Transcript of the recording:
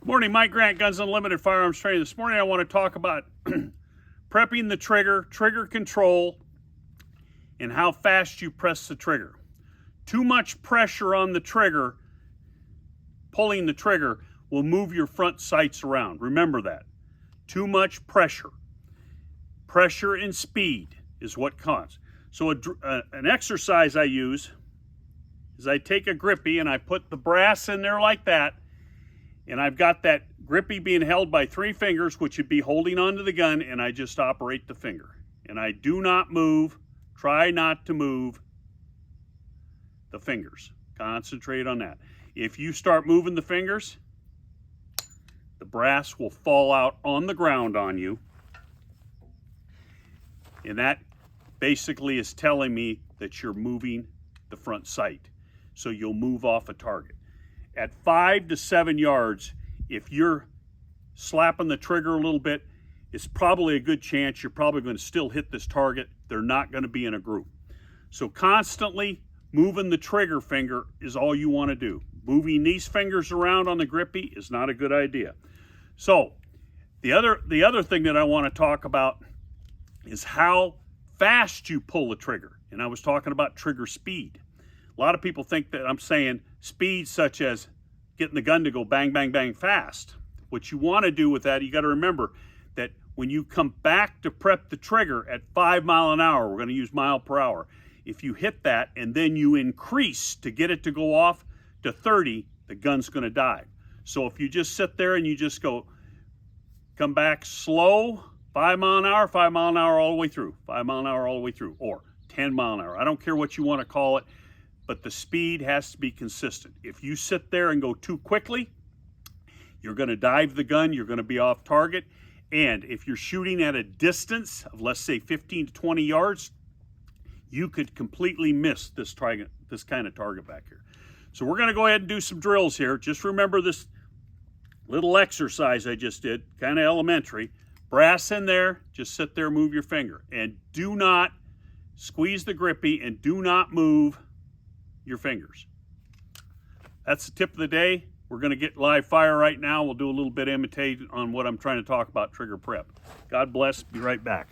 Morning, Mike Grant, Guns Unlimited Firearms Training. This morning I want to talk about prepping the trigger, trigger control, and how fast you press the trigger. Too much pressure on the trigger, pulling the trigger, will move your front sights around. Remember that. Too much pressure. Pressure and speed is what counts. So an exercise I use is I take a grippy and I put the brass in there like that, and I've got that grippy being held by 3 fingers, which would be holding onto the gun, and I just operate the finger. And I do not move, try not to move the fingers. Concentrate on that. If you start moving the fingers, the brass will fall out on the ground on you. And that basically is telling me that you're moving the front sight. So you'll move off a target. At 5 to 7 yards, if you're slapping the trigger a little bit, it's probably a good chance you're probably going to still hit this target. They're not going to be in a group. So constantly moving the trigger finger is all you want to do. Moving these fingers around on the grippy is not a good idea. So the other thing that I want to talk about is how fast you pull the trigger. And I was talking about trigger speed. A lot of people think that I'm saying speed such as getting the gun to go bang, bang, bang fast. What you want to do with that, you got to remember that when you come back to prep the trigger at 5 miles an hour, we're going to use mile per hour. If you hit that and then you increase to get it to go off to 30, the gun's going to dive. So if you just sit there and you just go, come back slow, 5 mile an hour, 5 mile an hour all the way through, 5 mile an hour all the way through, or 10 mile an hour. I don't care what you want to call it, but the speed has to be consistent. If you sit there and go too quickly, you're going to dive the gun, you're going to be off target. And if you're shooting at a distance of, let's say, 15 to 20 yards, you could completely miss this kind of target back here. So we're going to go ahead and do some drills here. Just remember this little exercise I just did, kind of elementary. Brass in there, just sit there, move your finger. And do not squeeze the grippy and do not move your fingers. That's the tip of the day. We're going to get live fire right now. We'll do a little bit of imitation on what I'm trying to talk about, trigger prep. God bless. Be right back.